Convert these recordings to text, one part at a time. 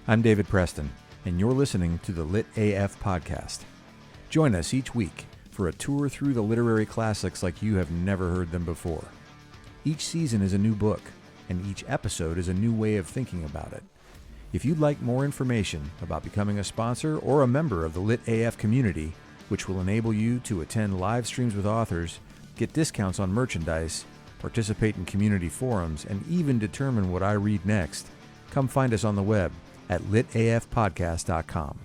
I'm David Preston, and you're listening to the Lit AF podcast. Join us each week for a tour through the literary classics like you have never heard them before. Each season is a new book, and each episode is a new way of thinking about it. If you'd like more information about becoming a sponsor or a member of the Lit AF community, which will enable you to attend live streams with authors, get discounts on merchandise, participate in community forums, and even determine what I read next, come find us on the web at litafpodcast.com.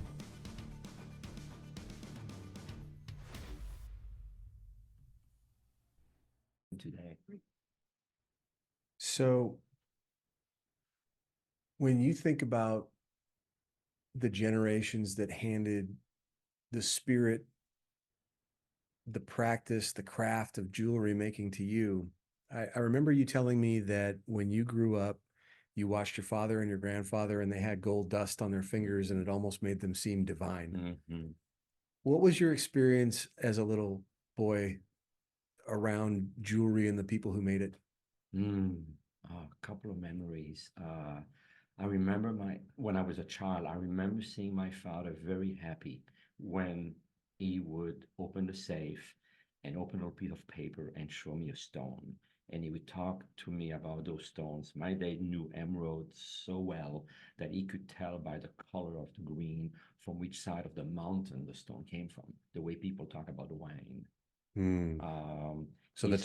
Today. So, when you think about the generations that handed the spirit, the practice, the craft of jewelry making to you, I remember you telling me that when you grew up, you watched your father and your grandfather, and they had gold dust on their fingers, and it almost made them seem divine. Mm-hmm. What was your experience as a little boy around jewelry and the people who made it? A couple of memories. I remember when I was a child, I remember seeing my father very happy when he would open the safe and open a piece of paper and show me a stone. And he would talk to me about those stones. My dad knew emeralds so well that he could tell by the color of the green from which side of the mountain the stone came from, the way people talk about wine. So the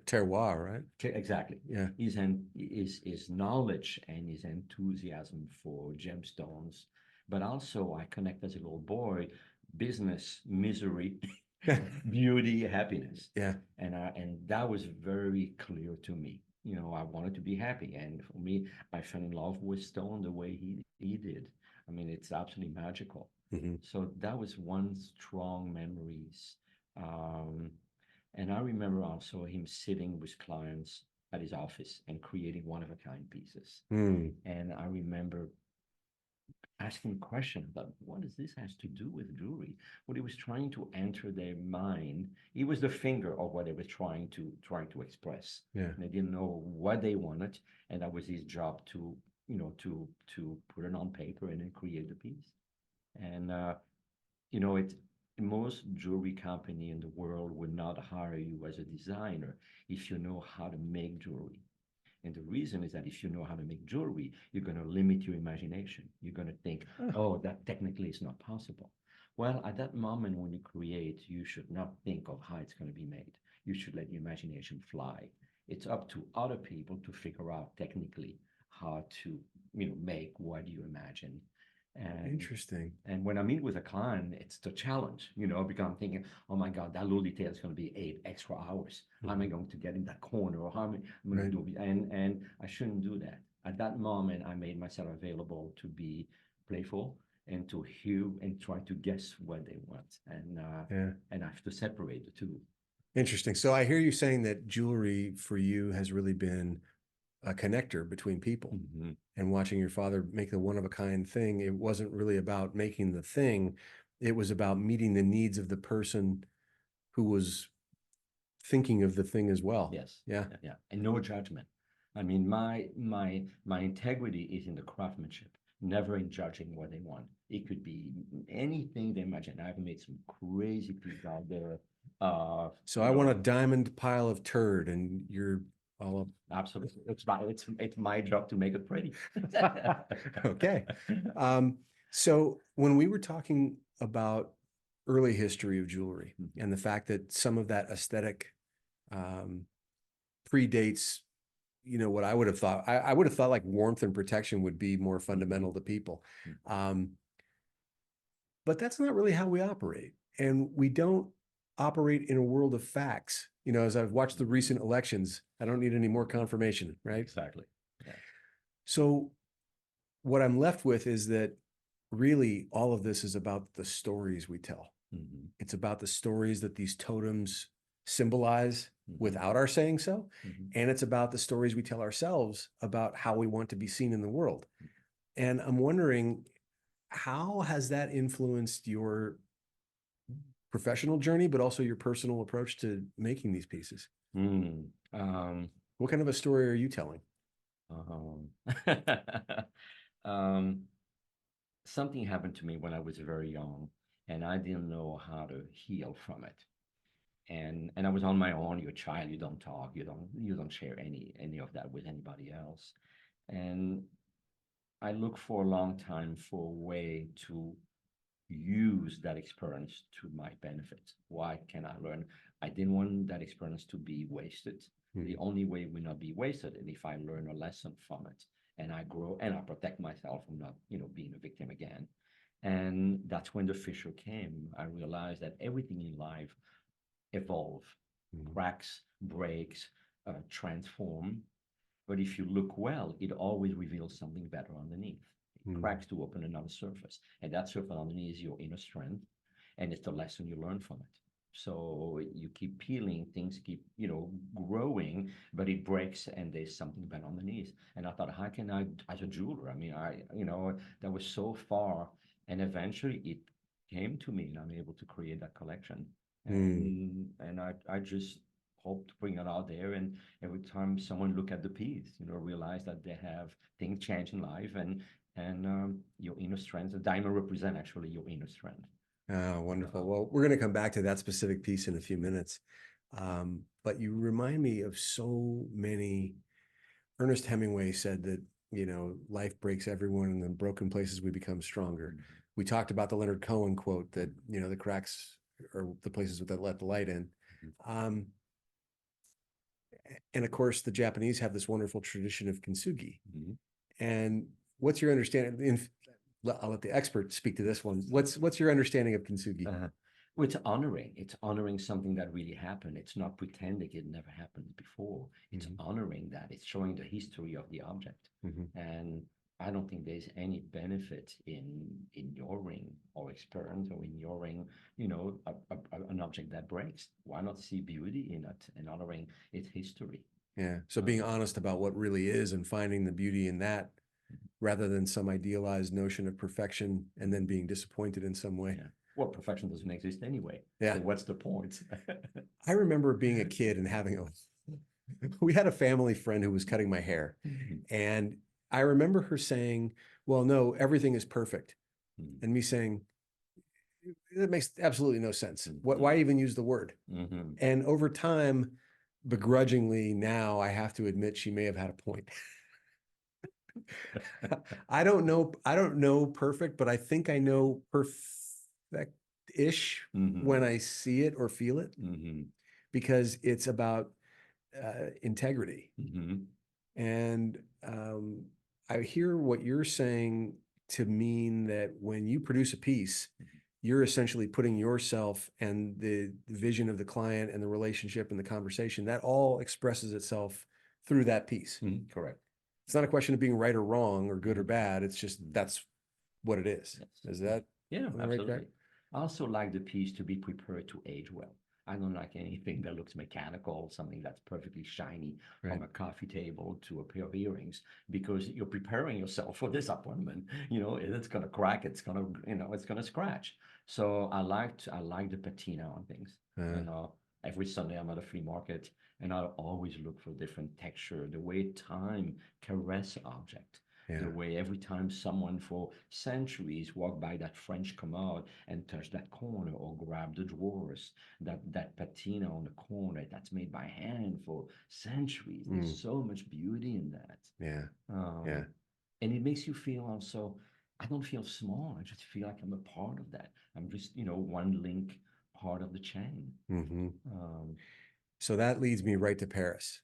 terroir, right? Exactly. Yeah. His knowledge and his enthusiasm for gemstones, but also I connect as a little boy, business, misery, beauty, happiness. Yeah. And that was very clear to me. You know, I wanted to be happy, and for me, I fell in love with stone the way he did. I mean, it's absolutely magical. Mm-hmm. So that was one strong memories. And I remember also him sitting with clients at his office and creating one-of-a-kind pieces. And I remember asking questions about what does this has to do with jewelry? What he was trying to enter their mind. He was the finger of what they were trying to express. Yeah. And they didn't know what they wanted, and that was his job to to put it on paper and then create the piece. And it's most jewelry company in the world would not hire you as a designer if you know how to make jewelry. And the reason is that if you know how to make jewelry, you're going to limit your imagination. You're going to think, oh, that technically is not possible. Well, at that moment when you create, you should not think of how it's going to be made. You should let your imagination fly. It's up to other people to figure out technically how to, make what you imagine. And Interesting. And when I meet with a client, it's the challenge, because I'm thinking, oh my God, that little detail is going to be 8 extra hours. How am I going to get in that corner, or how am I going to do it? And I shouldn't do that. At that moment, I made myself available to be playful and to hear and try to guess what they want. And I have to separate the two. Interesting. So I hear you saying that jewelry for you has really been a connector between people. Mm-hmm. And watching your father make the one-of-a-kind thing, it wasn't really about making the thing. It was about meeting the needs of the person who was thinking of the thing as well. Yes. Yeah. Yeah. And no judgment. I mean, my integrity is in the craftsmanship, never in judging what they want. It could be anything they imagine. I've made some crazy pieces out there. So I want a diamond pile of turd, and you're all up. Absolutely. It's my job to make it pretty. Okay. So when we were talking about early history of jewelry and the fact that some of that aesthetic predates, what I would have thought, I would have thought like warmth and protection would be more fundamental to people. But that's not really how we operate. And we don't operate in a world of facts. As I've watched the recent elections, I don't need any more confirmation, right? Exactly. Yeah. So what I'm left with is that really all of this is about the stories we tell. Mm-hmm. It's about the stories that these totems symbolize without our saying so. And it's about the stories we tell ourselves about how we want to be seen in the world. And I'm wondering, how has that influenced your professional journey, but also your personal approach to making these pieces? What kind of a story are you telling? something happened to me when I was very young, and I didn't know how to heal from it. And I was on my own. You're a child, you don't talk, you don't share any of that with anybody else. And I looked for a long time for a way to use that experience to my benefit. Why can I learn? I didn't want that experience to be wasted. The only way will not be wasted is if I learn a lesson from it and I grow and I protect myself from not, being a victim again. And that's when the fissure came. I realized that everything in life evolve, cracks, breaks, transform. But if you look well, it always reveals something better underneath. It cracks to open another surface. And that surface underneath is your inner strength. And it's the lesson you learn from it. So you keep peeling, things keep, growing, but it breaks and there's something better underneath. And I thought, how can I, as a jeweler, I mean, that was so far. And eventually it came to me and I'm able to create that collection. And I just hope to bring it out there. And every time someone look at the piece, realize that they have things change in life and your inner strength. The diamond represent actually your inner strength. Oh, wonderful. Well, we're going to come back to that specific piece in a few minutes. But you remind me of so many. Ernest Hemingway said that, life breaks everyone, and in broken places we become stronger. We talked about the Leonard Cohen quote that, the cracks are the places that let the light in. And of course, the Japanese have this wonderful tradition of kintsugi. And what's your understanding? I'll let the expert speak to this one. What's your understanding of kintsugi? Well, it's honoring. It's honoring something that really happened. It's not pretending it never happened before. It's honoring that. It's showing the history of the object. And I don't think there's any benefit in your ring or experience or in your ring, an object that breaks. Why not see beauty in it and honoring its history? Yeah. So being honest about what really is and finding the beauty in that rather than some idealized notion of perfection and then being disappointed in some way. Yeah. Well, perfection doesn't exist anyway. Yeah. So what's the point? I remember being a kid and we had a family friend who was cutting my hair. And I remember her saying, well, no, everything is perfect. And me saying, that makes absolutely no sense. Why even use the word? And over time, begrudgingly now, I have to admit she may have had a point. I don't know perfect, but I think I know perfect-ish when I see it or feel it, because it's about integrity. And I hear what you're saying to mean that when you produce a piece, you're essentially putting yourself and the vision of the client and the relationship and the conversation, that all expresses itself through that piece. Correct. It's not a question of being right or wrong or good or bad. It's just that's what it is. Is that? Yeah, absolutely. Right? I also like the piece to be prepared to age well. I don't like anything that looks mechanical, something that's perfectly shiny from a coffee table to a pair of earrings, because you're preparing yourself for disappointment. It's gonna crack, it's gonna scratch. So I like the patina on things. Every Sunday I'm at a flea market and I always look for different texture, the way time caress object. The way every time someone for centuries walked by that French commode and touched that corner or grabbed the drawers, that patina on the corner that's made by hand for centuries. There's so much beauty in that. And it makes you feel also, I don't feel small. I just feel like I'm a part of that. I'm just, one link part of the chain. So that leads me right to Paris.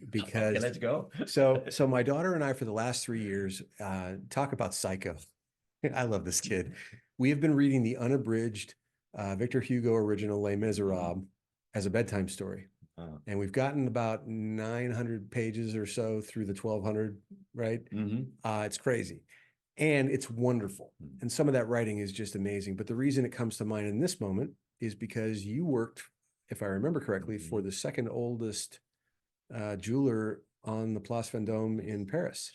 Because okay, let's go. so my daughter and I, for the last 3 years, talk about Psycho. I love this kid. We have been reading the unabridged Victor Hugo original Les Miserables as a bedtime story. And we've gotten about 900 pages or so through the 1200, right? It's crazy. And it's wonderful. And some of that writing is just amazing. But the reason it comes to mind in this moment is because you worked, if I remember correctly, for the second oldest jeweler on the Place Vendôme in Paris.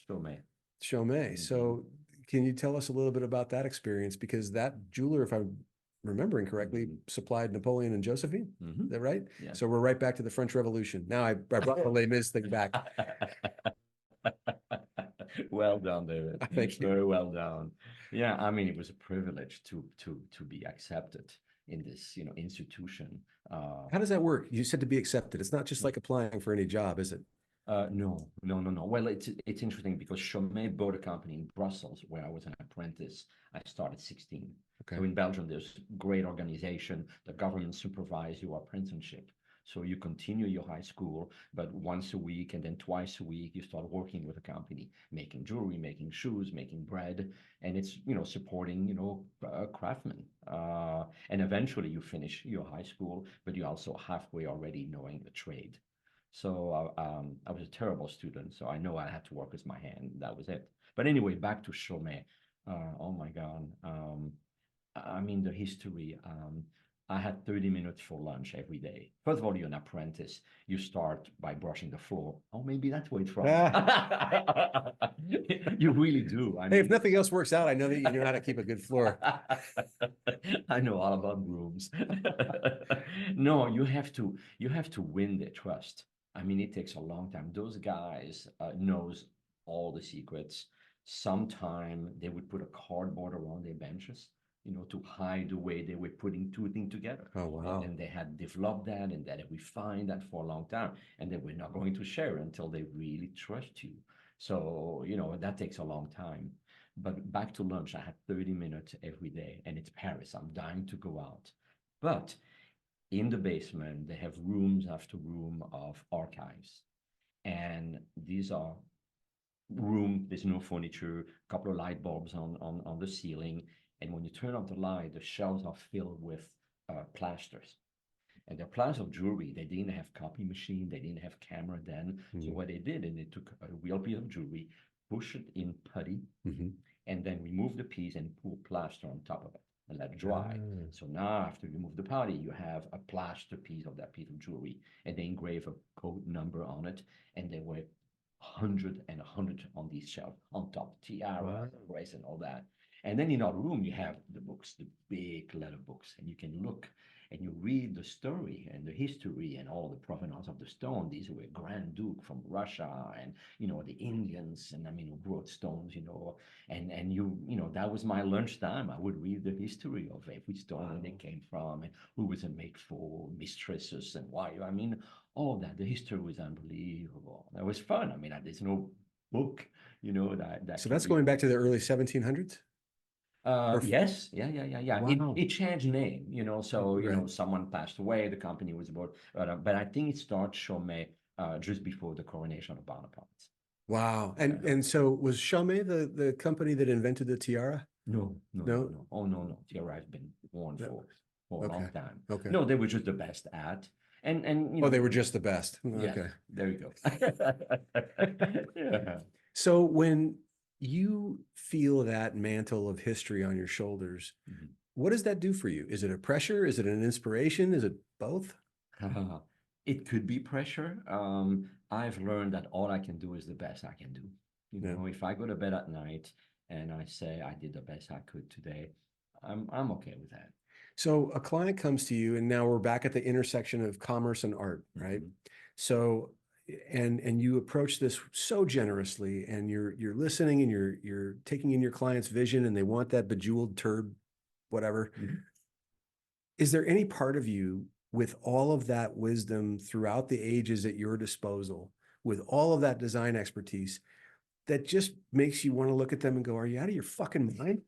Chaumet. So can you tell us a little bit about that experience? Because that jeweler, if I'm remembering correctly, supplied Napoleon and Josephine. Is that right? Yeah. So we're right back to the French Revolution. Now I brought the Les Mis thing back. Well done, David. Thank you. Very well done. Yeah, I mean, it was a privilege to be accepted in this, institution. Uh, How does that work? You said to be accepted. It's not just like applying for any job, is it? no, no, no, no. Well, it's interesting because Chaumet bought a company in Brussels where I was an apprentice. I started 16. Okay. So in Belgium, there's great organization. The government supervise your apprenticeship. So you continue your high school, but once a week and then twice a week, you start working with a company, making jewelry, making shoes, making bread, and it's supporting craftsmen. And eventually you finish your high school, but you also halfway already knowing the trade. So I was a terrible student, so I know I had to work with my hand. That was it. But anyway, back to Chaumet. Oh my God. I mean, the history. I had 30 minutes for lunch every day. First of all, you're an apprentice. You start by brushing the floor. Oh, maybe that's where it's from. You really do. Hey, if nothing else works out, I know that you know how to keep a good floor. I know all about brooms. No, you have to win their trust. I mean, it takes a long time. Those guys knows all the secrets. Sometime they would put a cardboard around their benches, to hide the way they were putting two things together. Oh, And wow. then they had developed that and that we find that for a long time. And they were not going to share until they really trust you. So, that takes a long time. But back to lunch, I had 30 minutes every day, and it's Paris. I'm dying to go out. But in the basement, they have rooms after room of archives. And these are there's no furniture, a couple of light bulbs on the ceiling. And when you turn off the light, the shelves are filled with plasters. And they're plasters of jewelry. They didn't have copy machine. They didn't have camera then. So what they did, and they took a real piece of jewelry, push it in putty, and then remove the piece and pour plaster on top of it and let it dry. So now after you remove the putty, you have a plaster piece of that piece of jewelry, and they engrave a code number on it, and there were 100 on these shelves on top, tiara, bracelet, and all that. And then in our room, you have the books, the big letter books, and you can look and you read the story and the history and all the provenance of the stone. These were Grand Duke from Russia, and the Indians, and I mean, who brought stones, and that was my lunchtime. I would read the history of every stone and they came from, and who was it made for, mistresses, and why. I mean, all that. The history was unbelievable. That was fun. I mean, there's no book, that So can that's be. going back to the early 1700s? Yes, yeah. Wow. It changed name, so Right. someone passed away, the company was bought, but I think it started Chaumet just before the coronation of Bonaparte. Wow. And so was Chaumet the company that invented the tiara? No, no, no, No? no. Oh, no, no. Tiara has been worn No. for a Okay. long time. Okay. No, they were just the best at, and Oh, they were just the best. yeah, Okay. there you go. Yeah. So when you feel that mantle of history on your shoulders, Mhm. what does that do for you? Is it a pressure? Is it an inspiration? Is it both? It could be pressure. I've learned that all I can do is the best I can do. Yeah. If I go to bed at night and I say I did the best I could today, I'm okay with that. So a client comes to you, and now we're back at the intersection of commerce and art, right? Mhm. So, and you approach this so generously, and you're listening, and you're taking in your client's vision, and they want that bejeweled turd, whatever. Mhm. Is there any part of you with all of that wisdom throughout the ages at your disposal, with all of that design expertise, that just makes you want to look at them and go, "Are you out of your fucking mind?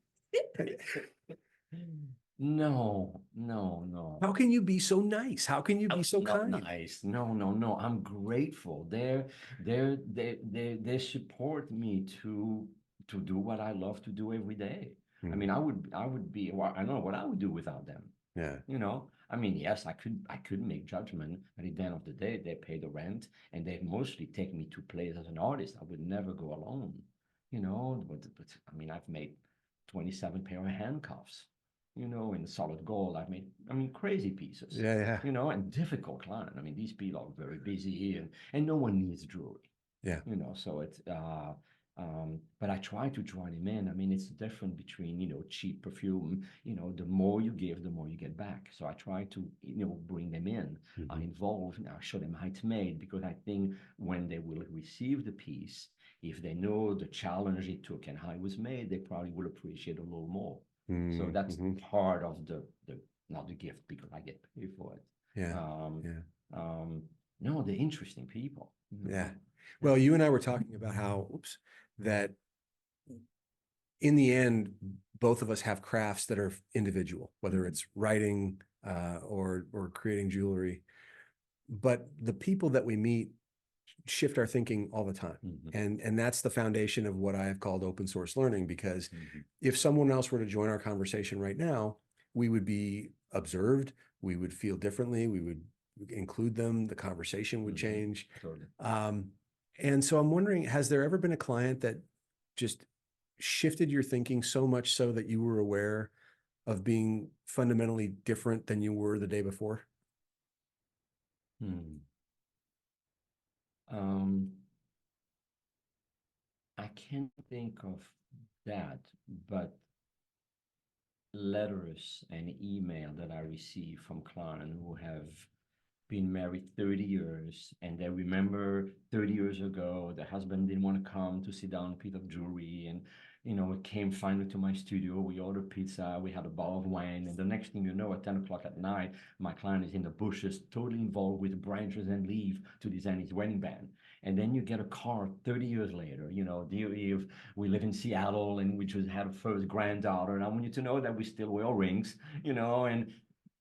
No, no, no. How can you be so nice? How can you be so Not kind?" nice. No, no, no. I'm grateful. They support me to do what I love to do every day. I mean, I would be. Well, I don't know what I would do without them. Yeah. I mean, yes, I could make judgment, but at the end of the day, they pay the rent, and they mostly take me to plays as an artist. I would never go alone. But I mean, I've made 27 pair of handcuffs, in solid gold. I've made, I mean, crazy pieces, Yeah, yeah. and difficult client. I mean, these people are very busy, and no one needs jewelry, Yeah. so it's but I try to draw them in. I mean, it's different between, cheap perfume, the more you give, the more you get back. So I try to, bring them in, involve, show them how it's made, because I think when they will receive the piece, if they know the challenge it took and how it was made, they probably will appreciate a little more. So that's part of the not the gift because I get paid for it. Yeah. No, they're interesting people. Yeah. Well, you and I were talking about how, that in the end, both of us have crafts that are individual, whether it's writing or creating jewelry. But the people that we meet shift our thinking all the time. And that's the foundation of what I have called open source learning, because if someone else were to join our conversation right now, we would be observed, we would feel differently, we would include them, the conversation would change. And so I'm wondering, has there ever been a client that just shifted your thinking so much so that you were aware of being fundamentally different than you were the day before? I can't think of that, but letters and email that I receive from clients who have been married 30 years and they remember 30 years ago the husband didn't want to come to sit down a piece of jewelry, and it came finally to my studio. We ordered pizza, we had a bottle of wine, and the next thing you know, at 10 o'clock at night, my client is in the bushes, totally involved with branches and leaves to design his wedding band. And then you get a card 30 years later, dear Yves, we live in Seattle and we just had a first granddaughter, and I want you to know that we still wear rings, and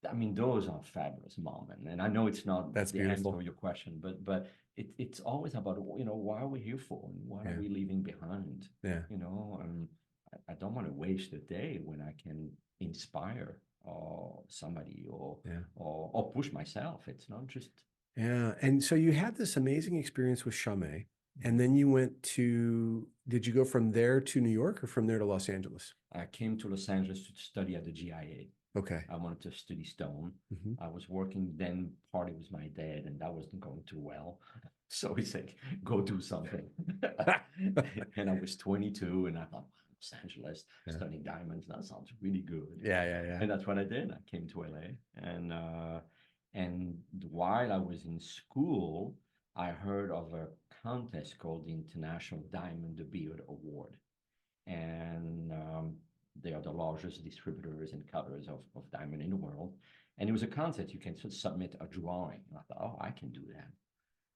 I mean, those are fabulous moments. And I know it's not That's the beautiful. answer to your question, but it's always about, why are we here for and what are we leaving behind? I don't want to waste a day when I can inspire somebody or push myself. It's not just. Yeah. And so you had this amazing experience with Chaumet, and then you went did you go from there to New York or from there to Los Angeles? I came to Los Angeles to study at the GIA. Okay. I wanted to study stone. I was working then, partly with my dad, and that wasn't going too well. So he said, go do something. And I was 22, and I thought, Los Angeles, studying diamonds, that sounds really good. Yeah. And that's what I did. I came to LA. And while I was in school, I heard of a contest called the International Diamond de Beard Award. And they are the largest distributors and cutters of diamond in the world. And it was a contest. You can submit a drawing. And I thought, oh, I can do that.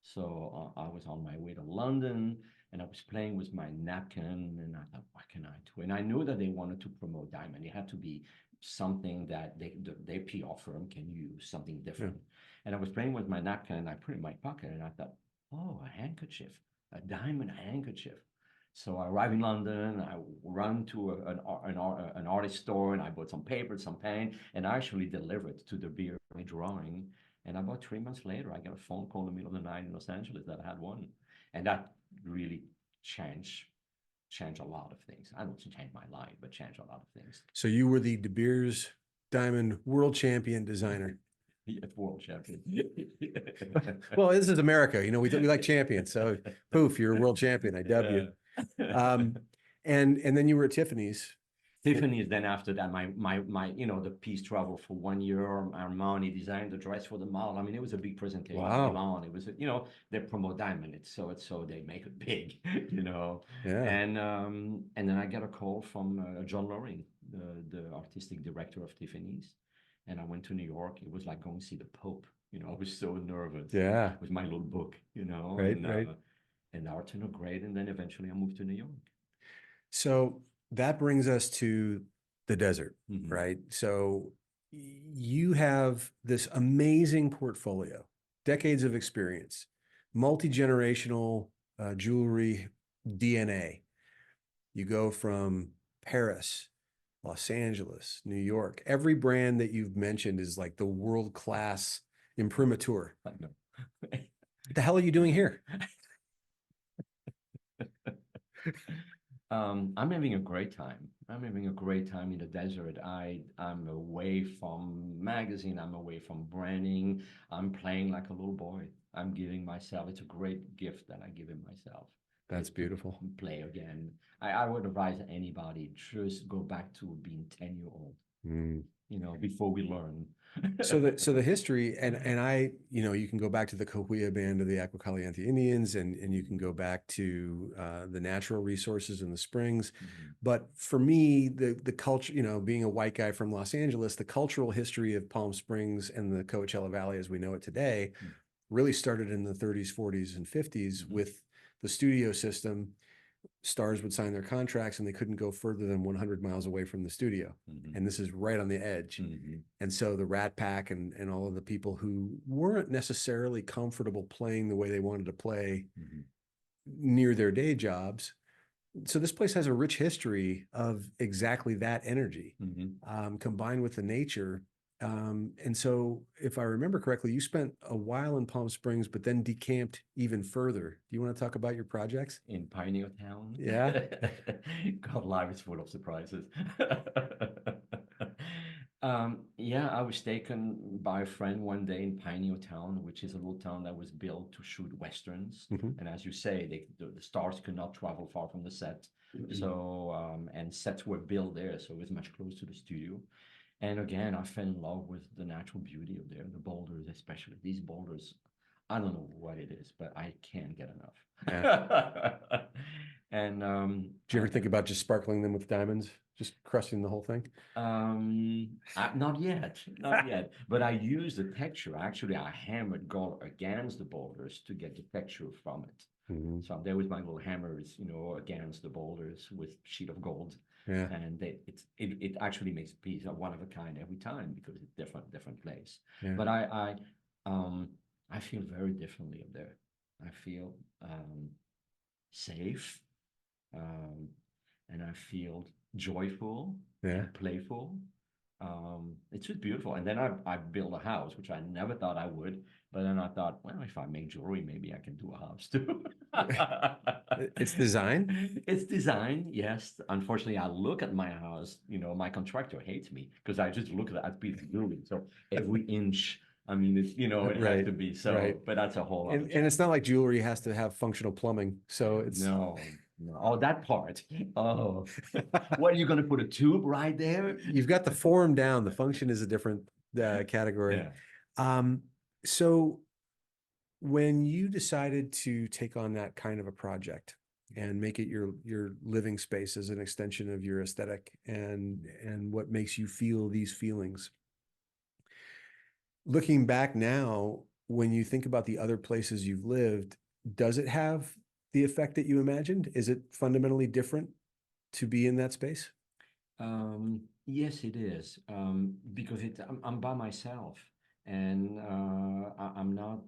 So I was on my way to London, and I was playing with my napkin, and I thought, what can I do? And I knew that they wanted to promote diamond. It had to be something that their PR firm can use, something different. And I was playing with my napkin, and I put it in my pocket, and I thought, oh, a handkerchief, a diamond handkerchief. So I arrive in London, I run to an artist store, and I bought some paper, some paint, and I actually delivered to the beer drawing. And about 3 months later, I got a phone call in the middle of the night in Los Angeles that I had won. And that really changed a lot of things. I don't change my life, but changed a lot of things. So you were the De Beers Diamond World Champion designer. Yes, world champion. Well, this is America. We like champions. So poof, you're a world champion. I dub you. And then you were at Tiffany's. Tiffany's. Then after that, my the piece traveled for 1 year. Armani designed the dress for the model. I mean, it was a big presentation. Wow. Milan. It was they promote diamond. It's so they make it big. Yeah. And then I got a call from John Loring, the artistic director of Tiffany's, and I went to New York. It was like going to see the Pope. I was so nervous. Yeah. With my little book. Right. And the art turned out great. And then eventually I moved to New York. So that brings us to the desert, right? So you have this amazing portfolio, decades of experience, multi-generational jewelry DNA. You go from Paris, Los Angeles, New York. Every brand that you've mentioned is like the world-class imprimatur. I know. What the hell are you doing here? I'm having a great time. I'm having a great time in the desert. I'm away from magazine. I'm away from branding. I'm playing like a little boy. I'm giving myself. It's a great gift that I give in myself. That's beautiful. Play again. I would advise anybody, just go back to being 10-year-old. Before we learn. So the history and I, you can go back to the Cahuilla band of the Agua Caliente Indians, and you can go back to the natural resources in the springs. Mhm. But for me, the culture, being a white guy from Los Angeles, the cultural history of Palm Springs and the Coachella Valley as we know it today Mhm. really started in the 30s, 40s, and 50s Mhm. with the studio system. Stars would sign their contracts and they couldn't go further than 100 miles away from the studio. Mhm. And this is right on the edge. Mhm. And so the Rat Pack and all of the people who weren't necessarily comfortable playing the way they wanted to play Mhm. near their day jobs. So this place has a rich history of exactly that energy, Mhm. combined with the nature. And so if I remember correctly, you spent a while in Palm Springs, but then decamped even further. Do you want to talk about your projects? In Pioneer Town. Yeah. God, life is full of surprises. Yeah, I was taken by a friend one day in Pioneer Town, which is a little town that was built to shoot westerns. Mhm. And as you say, the stars could not travel far from the set. So, and sets were built there, so it was much closer to the studio. And again, I fell in love with the natural beauty of there, the boulders, especially these boulders. I don't know what it is, but I can't get Yeah. enough. And Did you ever think about just sparkling them with diamonds, just crusting the whole thing? not yet, not yet. But I use the texture. Actually, I hammered gold against the boulders to get the texture from it. Mhm. So there was my little hammers, against the boulders with sheet of gold, Yeah. and it actually makes a piece of one of a kind every time because it's different place. Yeah. But I feel very differently up there. I feel safe, um, and I feel joyful Yeah. and playful. It's just beautiful. And then I built a house, which I never thought I would. But then I thought, well, if I make jewelry, maybe I can do a house too. It's design. It's design, yes. Unfortunately, I look at my house, my contractor hates me because I just look at that piece of jewelry. So every inch, I mean, it has Right. to be Right. so, but that's a whole other And it's chapter. not like jewelry has to have functional plumbing. So it's No, no. Oh, that part. Oh, what are you going to put a tube right there? you've got the form down. The function is a different category. Yeah. Um, so when you decided to take on that kind of a project and make it your living space as an extension of your aesthetic and what makes you feel these feelings, looking back now, when you think about the other places you've lived, does it have the effect that you imagined? Is it fundamentally different to be in that space? Yes, it is. Because I'm by myself, and I'm not.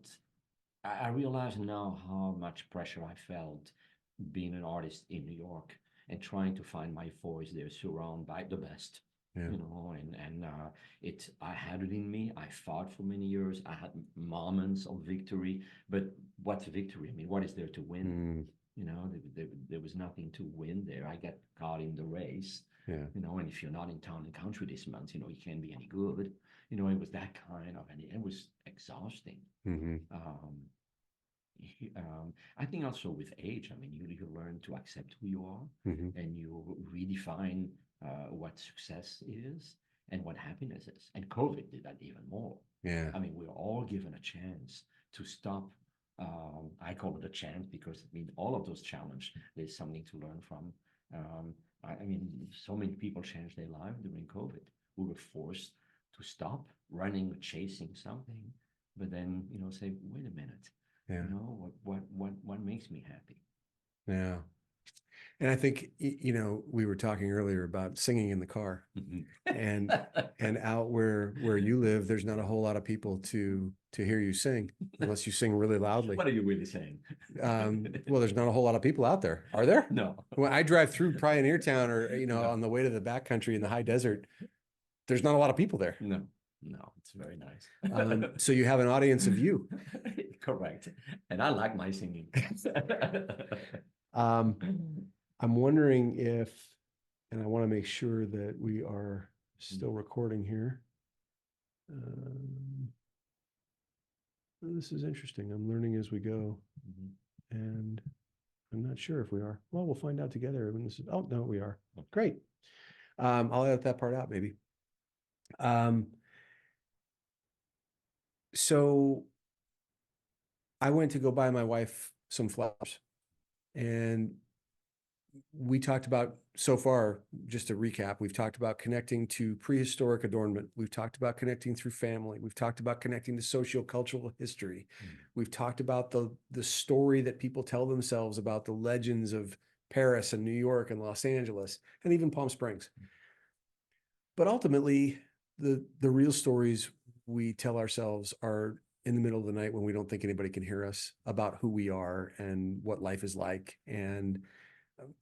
I realize now how much pressure I felt being an artist in New York and trying to find my voice there, surrounded by the best. Yeah. I had it in me. I fought for many years. I had moments of victory, but what's victory? I mean, what is there to win? Mm, There was nothing to win there. I got caught in the race, yeah. and if you're not in town and country this month, you can't be any good. It was that kind of, and it was exhausting. Hmm. Um, I think also with age, I mean, you learn to accept who you are Hmm. and you redefine what success is and what happiness is. And COVID did that even more. Yeah. I mean, we're all given a chance to stop. I call it a chance because I mean, all of those challenges, there's something to learn from. I mean, so many people changed their life during COVID. We were forced to stop running, chasing something, but then, say, wait a minute, Yeah. what makes me happy? Yeah. And I think, we were talking earlier about singing in the car and out where you live, there's not a whole lot of people to hear you sing unless you sing really loudly. What are you really saying? Well, there's not a whole lot of people out there, are there? No. When I drive through Pioneer Town or, No. on the way to the backcountry in the high desert, there's not a lot of people there. No, no, it's very nice. So you have an audience of you. Correct. And I like my singing. Um, I'm wondering if, and I want to make sure that we are still recording here. This is interesting. I'm learning as we go, and I'm not sure if we are. Well, we'll find out together when this is. Oh no, we are. Great. I'll edit that part out maybe. So I went to go buy my wife some flowers, and we talked about so far, just to recap, we've talked about connecting to prehistoric adornment. We've talked about connecting through family. We've talked about connecting to socio-cultural history. We've talked about the story that people tell themselves about the legends of Paris and New York and Los Angeles and even Palm Springs. But ultimately, the real stories we tell ourselves are in the middle of the night when we don't think anybody can hear us, about who we are and what life is like. And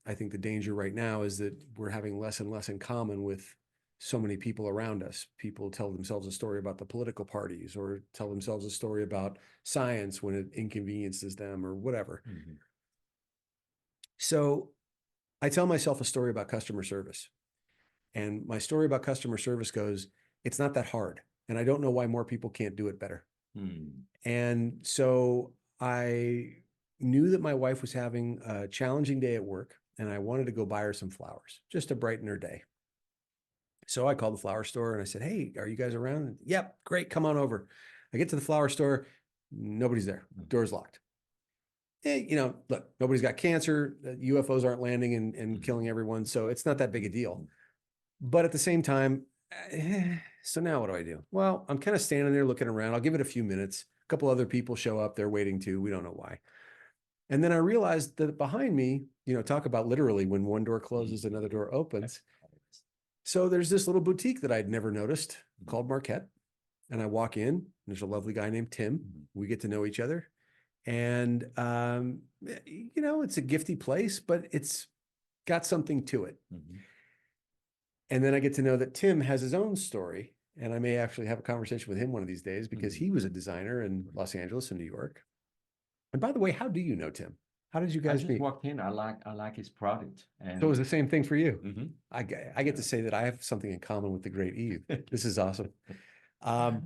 I think the danger right now is that we're having less and less in common with so many people around us. People tell themselves a story about the political parties or tell themselves a story about science when it inconveniences them or whatever. So I tell myself a story about customer service. And my story about customer service goes, it's not that hard. And I don't know why more people can't do it better. And so I knew that my wife was having a challenging day at work, and I wanted to go buy her some flowers just to brighten her day. So I called the flower store and I said, hey, are you guys around? Yep, great, come on over. I get to the flower store, nobody's there, door's locked. Hey, look, nobody's got cancer, UFOs aren't landing and killing everyone, so it's not that big a deal. But at the same time, so now what do I do? Well, I'm kind of standing there looking around. I'll give it a few minutes. A couple other people show up. They're waiting too. We don't know why. And then I realized that behind me, talk about literally when one door closes, another door opens. So there's this little boutique that I'd never noticed called Marquette. And I walk in, and there's a lovely guy named Tim. We get to know each other. And, it's a gifty place, but it's got something to it. And then I get to know that Tim has his own story. And I may actually have a conversation with him one of these days because he was a designer in Los Angeles and New York. And by the way, how do you know Tim? How did you guys meet? I just walked in. I like his product. And so it was the same thing for you. I get to say that I have something in common with the great Yves. This is awesome. But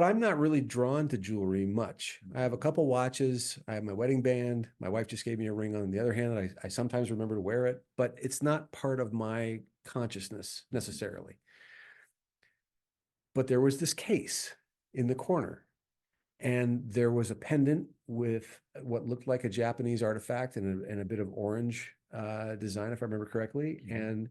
I'm not really drawn to jewelry much. I have a couple watches. I have my wedding band. My wife just gave me a ring. On the other hand, I sometimes remember to wear it, but it's not part of my consciousness necessarily. But there was this case in the corner, and there was a pendant with what looked like a Japanese artifact and a bit of orange design, if I remember correctly. And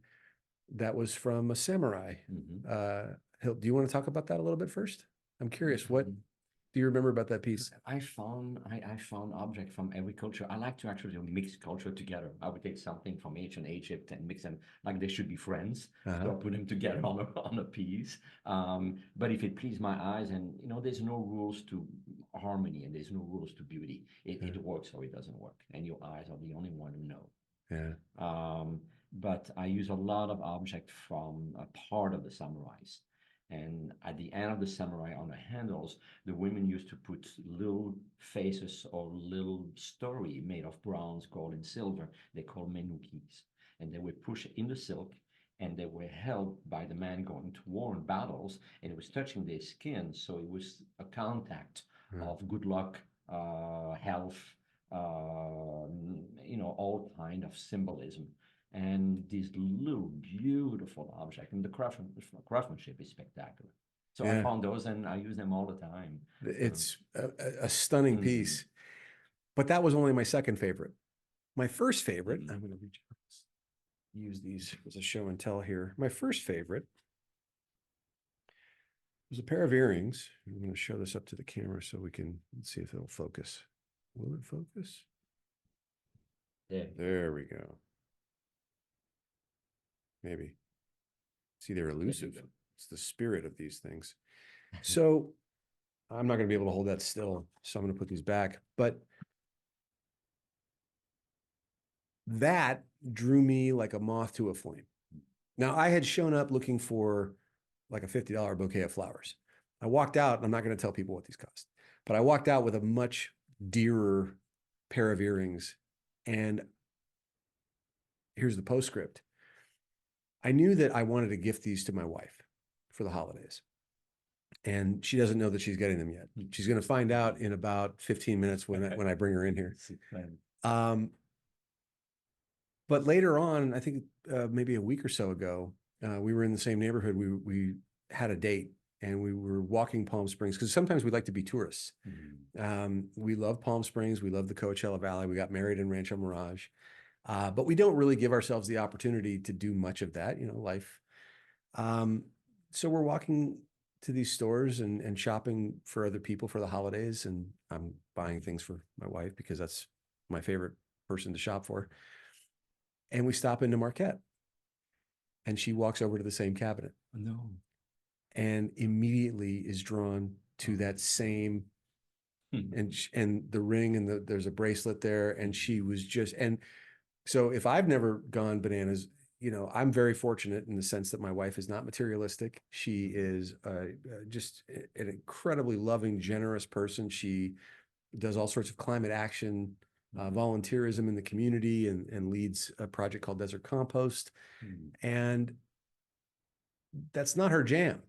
that was from a samurai. Do you want to talk about that a little bit first? I'm curious, what do you remember about that piece? I found objects from every culture. I like to actually mix culture together. I would take something from ancient Egypt and mix them like they should be friends. So I put them together on a piece. But if it pleased my eyes, and there's no rules to harmony and there's no rules to beauty. It works or it doesn't work, and your eyes are the only one who know. But I use a lot of objects from a part of the samurais. And at the end of the samurai, on the handles, the women used to put little faces or little story made of bronze, gold, and silver. They called menukis. And they were pushed in the silk, and they were held by the man going to war and battles, and it was touching their skin. So it was a contact of good luck, health, all kind of symbolism. And this little beautiful object, and the craftsmanship is spectacular. So I found those and I use them all the time. It's a stunning piece, but that was only my second favorite. My first favorite, I'm going to use these as a show and tell here. My first favorite was a pair of earrings. I'm going to show this up to the camera so we can see if it'll focus. Will it focus? There we go. Maybe. See, they're elusive. It's the spirit of these things. So I'm not going to be able to hold that still, so I'm going to put these back. But that drew me like a moth to a flame. Now, I had shown up looking for like a $50 bouquet of flowers. I walked out, and I'm not going to tell people what these cost, but I walked out with a much dearer pair of earrings. And here's the postscript. I knew that I wanted to gift these to my wife for the holidays. And she doesn't know that she's getting them yet. She's going to find out in about 15 minutes when I bring her in here. But later on, I think maybe a week or so ago, we were in the same neighborhood. We had a date, and we were walking Palm Springs because sometimes we like to be tourists. We love Palm Springs. We love the Coachella Valley. We got married in Rancho Mirage. But we don't really give ourselves the opportunity to do much of that, life. So we're walking to these stores and shopping for other people for the holidays. And I'm buying things for my wife because that's my favorite person to shop for. And we stop into Marquette and she walks over to the same cabinet. No. And immediately is drawn to that same, and the ring and there's a bracelet there. And she was just, and so if I've never gone bananas, I'm very fortunate in the sense that my wife is not materialistic. She is just an incredibly loving, generous person. She does all sorts of climate action, volunteerism in the community, and leads a project called Desert Compost. And that's not her jam,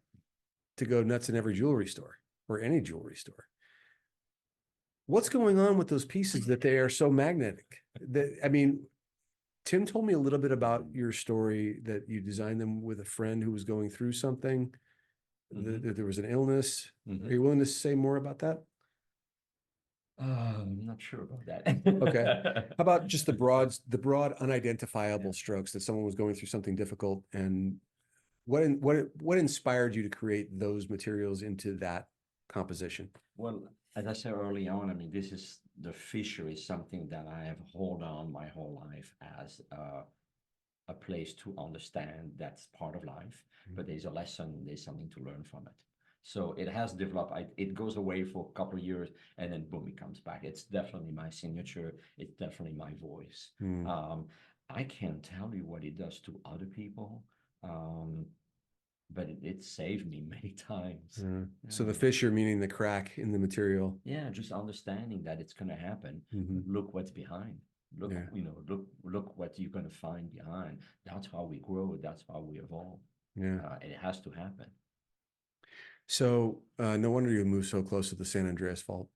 to go nuts in every jewelry store or any jewelry store. What's going on with those pieces that they are so magnetic? Tim told me a little bit about your story that you designed them with a friend who was going through something, that there was an illness. Are you willing to say more about that? I'm not sure about that. Okay. How about just the broad unidentifiable strokes that someone was going through something difficult, and what inspired you to create those materials into that composition? Well, as I said early on, the fisher is something that I have held on my whole life as a place to understand that's part of life, but there's a lesson, there's something to learn from it. So it has developed. It goes away for a couple of years, and then boom, it comes back. It's definitely my signature. It's definitely my voice. I can't tell you what it does to other people, but it saved me many times. So the fissure, meaning the crack in the material. Yeah, just understanding that it's going to happen. Look what's behind. Look, look what you're going to find behind. That's how we grow. That's how we evolve. It has to happen. So no wonder you moved so close to the San Andreas Fault.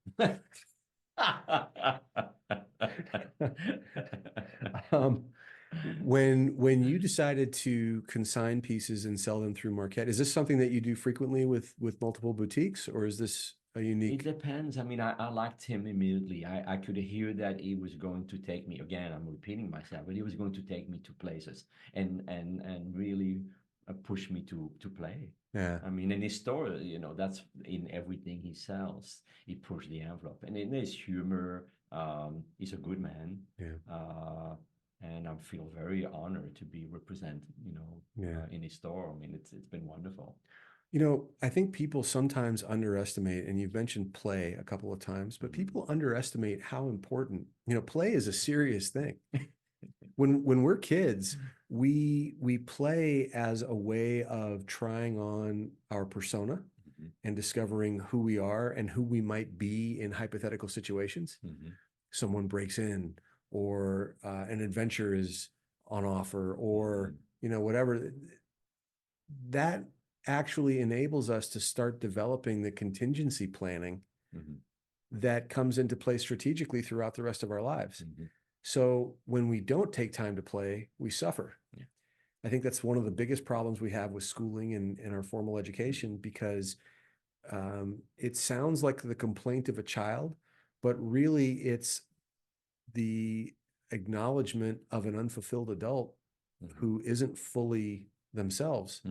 When you decided to consign pieces and sell them through Marquette, is this something that you do frequently with multiple boutiques, or is this a unique? It depends. I liked him immediately. I could hear that he was going to take me, again, I'm repeating myself, but he was going to take me to places and really push me to play. Yeah. In his store, that's in everything he sells. He pushed the envelope, and in his humor, he's a good man. Yeah. And I feel very honored to be represented, in his store. It's been wonderful. I think people sometimes underestimate, and you've mentioned play a couple of times, but people underestimate how important, play is a serious thing. When we're kids, we play as a way of trying on our persona and discovering who we are and who we might be in hypothetical situations. Someone breaks in, or an adventure is on offer, or whatever. That actually enables us to start developing the contingency planning that comes into play strategically throughout the rest of our lives. So when we don't take time to play, we suffer. I think that's one of the biggest problems we have with schooling and our formal education, because it sounds like the complaint of a child, but really it's the acknowledgement of an unfulfilled adult who isn't fully themselves.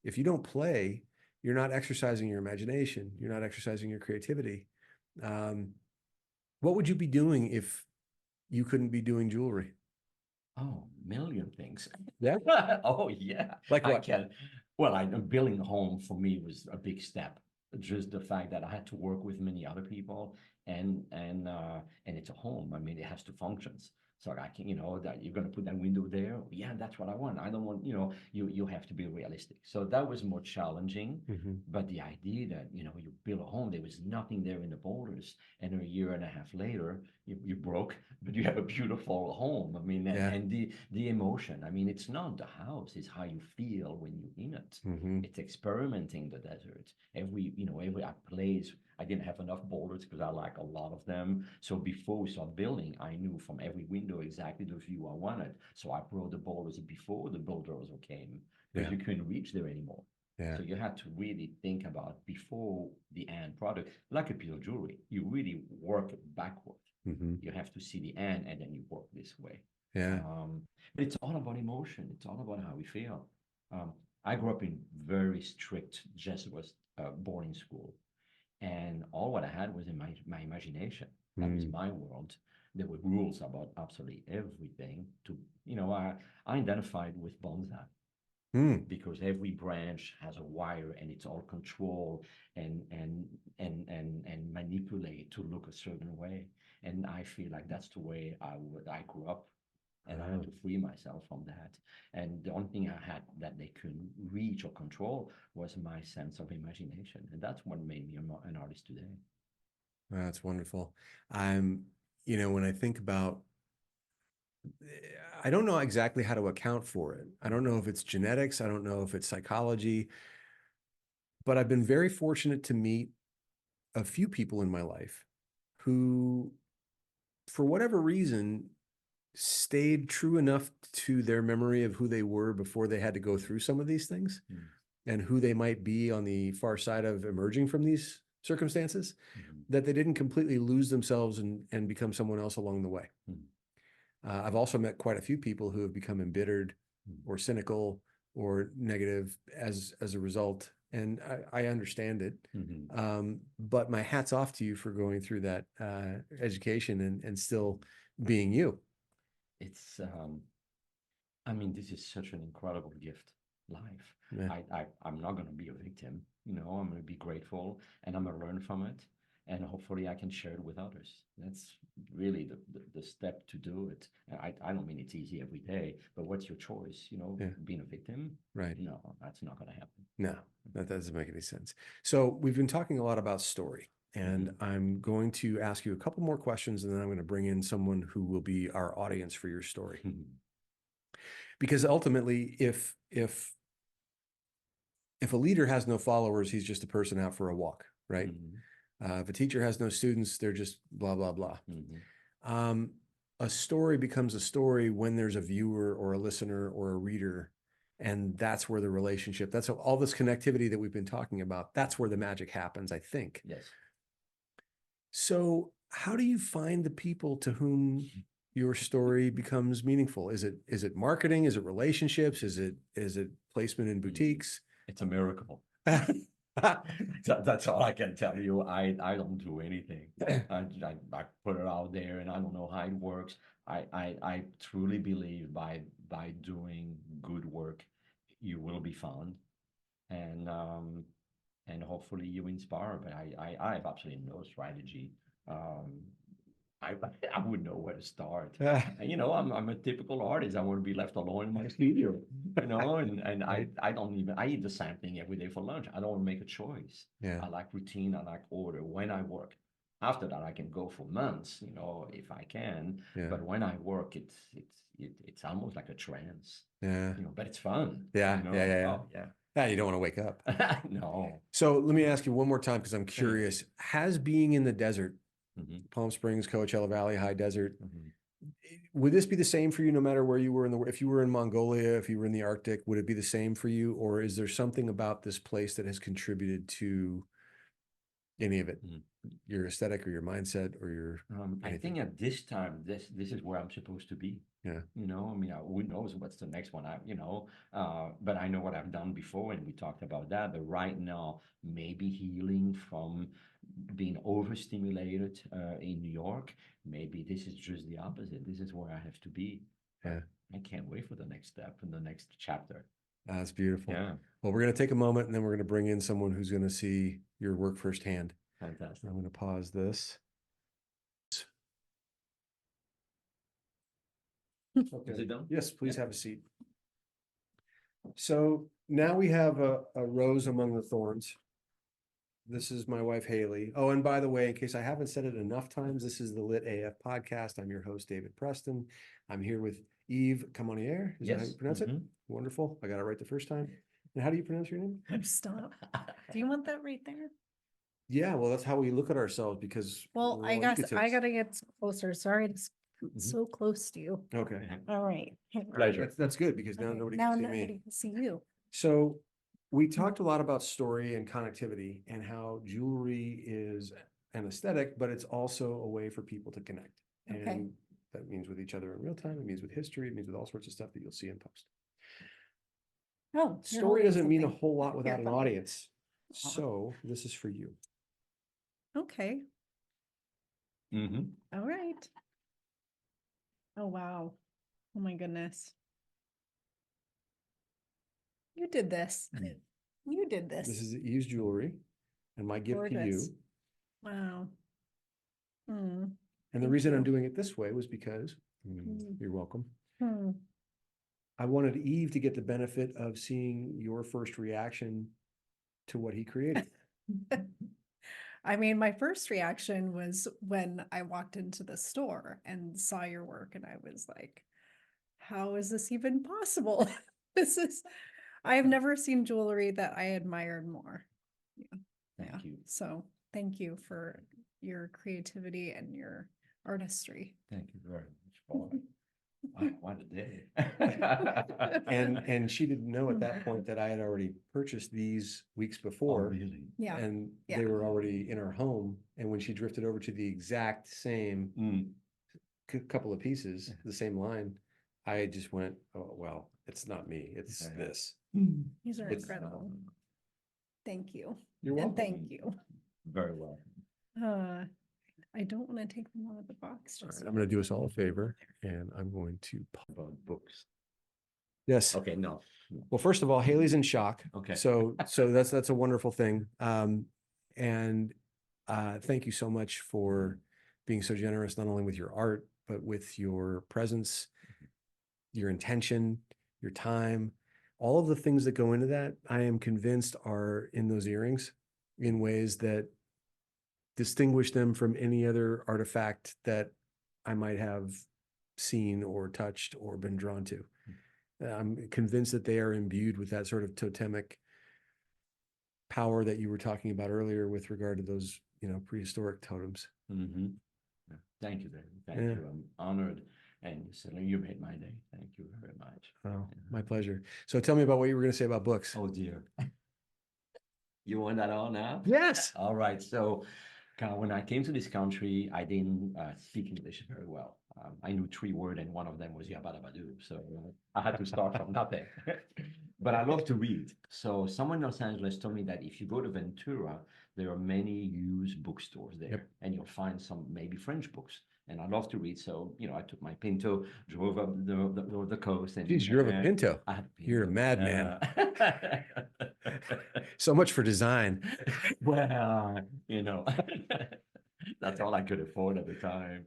If you don't play, you're not exercising your imagination. You're not exercising your creativity. What would you be doing if you couldn't be doing jewelry? Oh, million things. Yeah. Oh, yeah. Like what? Building a home for me was a big step. Just the fact that I had to work with many other people, and it's a home. It has to function. So I can, that you're going to put that window there. Yeah, that's what I want. I don't want, you have to be realistic. So that was more challenging. But the idea that, you build a home, there was nothing there in the boulders. And a year and a half later, you broke, but you have a beautiful home. And the emotion, it's not the house, it's how you feel when you're in it. It's experimenting the desert. Every place, I didn't have enough boulders because I like a lot of them. So before we started building, I knew from every window exactly the view I wanted. So I brought the boulders before the bulldozers came, because you couldn't reach there anymore. Yeah. So you had to really think about before the end product, like a piece of jewelry. You really work backward. Mm-hmm. You have to see the end and then you work this way. Yeah. But it's all about emotion. It's all about how we feel. Um, I grew up in very strict Jesuit boarding school, and all what I had was in my imagination. That was my world. There were rules about absolutely everything. I identified with bonsai Mm. because every branch has a wire and it's all controlled and manipulate to look a certain way. And I feel like that's the way I grew up, and I had to free myself from that. And the only thing I had that they couldn't reach or control was my sense of imagination, and that's what made me an artist today. That's wonderful. When I think about, I don't know exactly how to account for it. I don't know if it's genetics. I don't know if it's psychology, but I've been very fortunate to meet a few people in my life who, for whatever reason, stayed true enough to their memory of who they were before they had to go through some of these things and who they might be on the far side of emerging from these circumstances, that they didn't completely lose themselves and become someone else along the way. I've also met quite a few people who have become embittered or cynical or negative as a result. And I understand it. But my hat's off to you for going through that education and still being you. It's, this is such an incredible gift, life. Yeah. I'm not going to be a victim, I'm going to be grateful and I'm going to learn from it. And hopefully I can share it with others. That's really the step to do it. I don't mean it's easy every day, but what's your choice? Being a victim? Right. No, that's not going to happen. No, that doesn't make any sense. So we've been talking a lot about story, and I'm going to ask you a couple more questions, and then I'm going to bring in someone who will be our audience for your story. Because ultimately, if a leader has no followers, he's just a person out for a walk, right? If a teacher has no students, they're just blah, blah, blah. A story becomes a story when there's a viewer or a listener or a reader. And that's where the relationship, that's all this connectivity that we've been talking about, that's where the magic happens, I think. Yes. So how do you find the people to whom your story becomes meaningful? Is it marketing? Is it relationships? Is it placement in boutiques? It's a miracle. That's all I can tell you. I don't do anything. I put it out there, and I don't know how it works. I truly believe by doing good work, you will be found, and hopefully you inspire. But I have absolutely no strategy. I wouldn't know where to start. I'm a typical artist. I want to be left alone in my studio, and I don't even, I eat the same thing every day for lunch. I don't make a choice. Yeah. I like routine. I like order when I work. After that, I can go for months, if I can. Yeah. But when I work, it's almost like a trance. Yeah. But it's fun. Yeah. Yeah. Oh, yeah. Yeah, you don't want to wake up. No. So let me ask you one more time, because I'm curious. Has being in the desert, Palm Springs, Coachella Valley, high desert, would this be the same for you no matter where you were if you were in Mongolia, if you were in the Arctic, would it be the same for you? Or is there something about this place that has contributed to any of it? Your aesthetic or your mindset or your I think at this time, this is where I'm supposed to be. Yeah. Who knows what's the next one? But I know what I've done before, and we talked about that. But right now, maybe healing from being overstimulated in New York. Maybe this is just the opposite. This is where I have to be. Yeah. I can't wait for the next step and the next chapter. That's beautiful. Yeah. Well, we're going to take a moment, and then we're going to bring in someone who's going to see your work firsthand. Fantastic. I'm going to pause this. Okay. Is it done? Yes, please have a seat. So now we have a rose among the thorns. This is my wife, Haley. Oh, and by the way, in case I haven't said it enough times, this is the Lit AF podcast. I'm your host, David Preston. I'm here with Yves Kamonier. Is that how you pronounce it? Wonderful. I got it right the first time. And how do you pronounce your name? Stop. Do you want that right there? Yeah, well, that's how we look at ourselves, because Well, we're I all guess I egotists. gotta get closer. Sorry to come so close to you. Okay. All right. Pleasure. That's good, because now Okay, nobody now can see nobody me. can see you. So we talked a lot about story and connectivity and how jewelry is an aesthetic, but it's also a way for people to connect. Okay. And that means with each other in real time. It means with history. It means with all sorts of stuff that you'll see in post. Oh, you're Story holding doesn't mean a something. whole lot without an Careful. audience. Aw. So this is for you. Okay, Mm-hmm. all right. Oh, wow. Oh, my goodness. You did this. Mm. You did This this. is Eve's jewelry and my gift to Gorgeous. you. Wow. Hmm. And the Thank reason I'm you. doing it this way was because, Mm. you're welcome. Hmm. I wanted Eve to get the benefit of seeing your first reaction to what he created. I mean, my first reaction was when I walked into the store and saw your work, and I was like, how is this even possible? I've never seen jewelry that I admired more. Thank you. So thank you for your creativity and your artistry. Thank you very much, boy. Wow, what a day. And she didn't know at that point that I had already purchased these weeks Oh, before. really? Yeah. And Yeah. they were already in our home. And when she drifted over to the exact same Mm. couple of pieces, the same line, I just went, oh, well, it's not me, it's Yeah. this. These are It's- incredible. Thank you. You're And welcome. thank you. Very well. I don't want to take them out of the box. All Just right, I'm gonna do us all a favor and I'm going to. About books. Yes. Okay, no. Well, first of all, Haley's in shock. Okay. So that's a wonderful thing. And thank you so much for being so generous, not only with your art, but with your presence, your intention, your time, all of the things that go into that. I am convinced are in those earrings in ways that distinguish them from any other artifact that I might have seen or touched or been drawn to. I'm convinced that they are imbued with that sort of totemic power that you were talking about earlier with regard to those, prehistoric totems. Mm-hmm. Yeah. Thank you, David. Thank Yeah. you. I'm honored. And you made my day. Thank you very much. Oh, Yeah. my pleasure. So tell me about what you were going to say about books. Oh, dear. You want that all now? Yes. All right. So, when I came to this country, I didn't speak English very well. I knew 3 words, and one of them was yabba-dabba-doo. So I had to start from nothing. But I love to read. So someone in Los Angeles told me that if you go to Ventura, there are many used bookstores there, Yep. and you'll find some maybe French books. And I love to read. So, I took my Pinto, drove up the coast. And Geez, you're a Pinto. I had a You're a Pinto. madman. So much for design. Well, that's all I could afford at the time.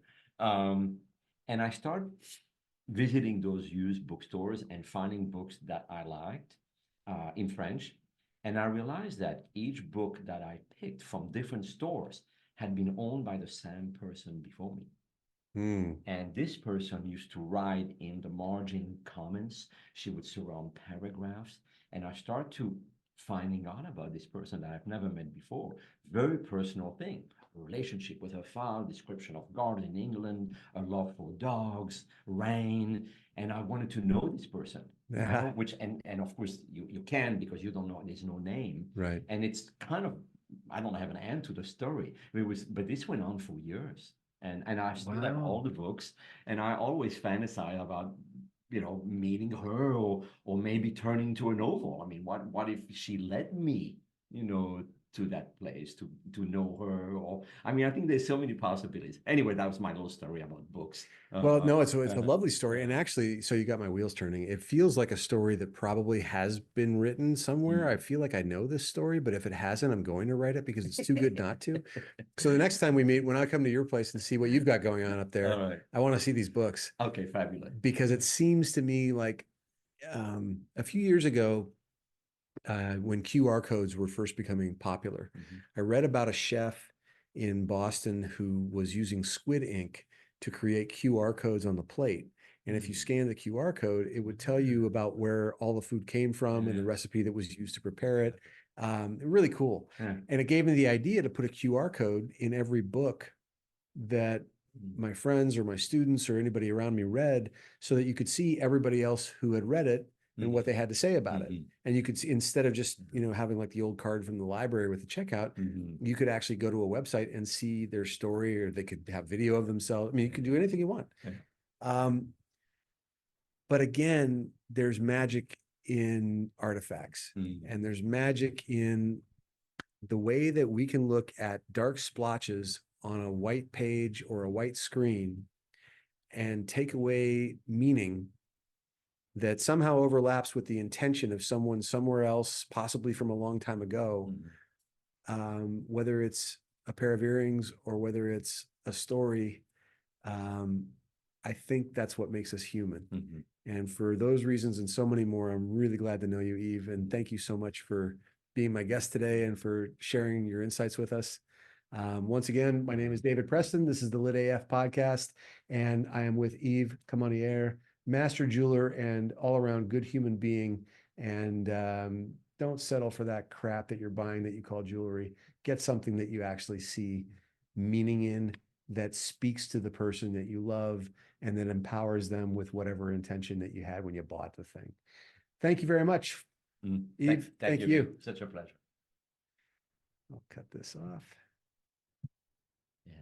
And I started visiting those used bookstores and finding books that I liked in French. And I realized that each book that I picked from different stores had been owned by the same person before me. And this person used to write in the margin comments. She would surround paragraphs. And I start to finding out about this person that I've never met before. Very personal thing. Relationship with her father, description of garden in England, a love for dogs, rain. And I wanted to know this person. Which and of course you can, because you don't know, there's no name. Right. And it's kind of, I don't have an end to the story. But this went on for years. And I still have all the books, and I always fantasize about, meeting her or maybe turning into a novel. I mean, what if she led me, to that place to know her? Or I mean, I think there's so many possibilities. Anyway, that was my little story about books. Well, no, it's a lovely story. And actually, so you got my wheels turning. It feels like a story that probably has been written somewhere. I feel like I know this story, but if it hasn't, I'm going to write it because it's too good not to. So the next time we meet, when I come to your place and see what you've got going on up there, All right. I want to see these books. Okay, fabulous. Because it seems to me like a few years ago, when QR codes were first becoming popular, I read about a chef in Boston who was using squid ink to create QR codes on the plate. And if you scan the QR code, it would tell you about where all the food came from and the recipe that was used to prepare it. Really cool. And it gave me the idea to put a QR code in every book that my friends or my students or anybody around me read, so that you could see everybody else who had read it and what they had to say about it. Mhm. And you could see, instead of just, having like the old card from the library with the checkout, you could actually go to a website and see their story, or they could have video of themselves. I mean, you could do anything you want. Yeah. But again, there's magic in artifacts, Mhm. and there's magic in the way that we can look at dark splotches on a white page or a white screen and take away meaning that somehow overlaps with the intention of someone somewhere else, possibly from a long time ago. Whether it's a pair of earrings or whether it's a story, I think that's what makes us human. And for those reasons and so many more, I'm really glad to know you, Yves. And thank you so much for being my guest today and for sharing your insights with us. Once again, my name is David Preston. This is the Lit AF podcast, and I am with Yves Kamonier, master jeweler and all-around good human being. And don't settle for that crap that you're buying that you call jewelry. Get something that you actually see meaning in, that speaks to the person that you love, and that empowers them with whatever intention that you had when you bought the thing. Thank you very much, Yves. Thank you. Such a pleasure. I'll cut this off. Yeah.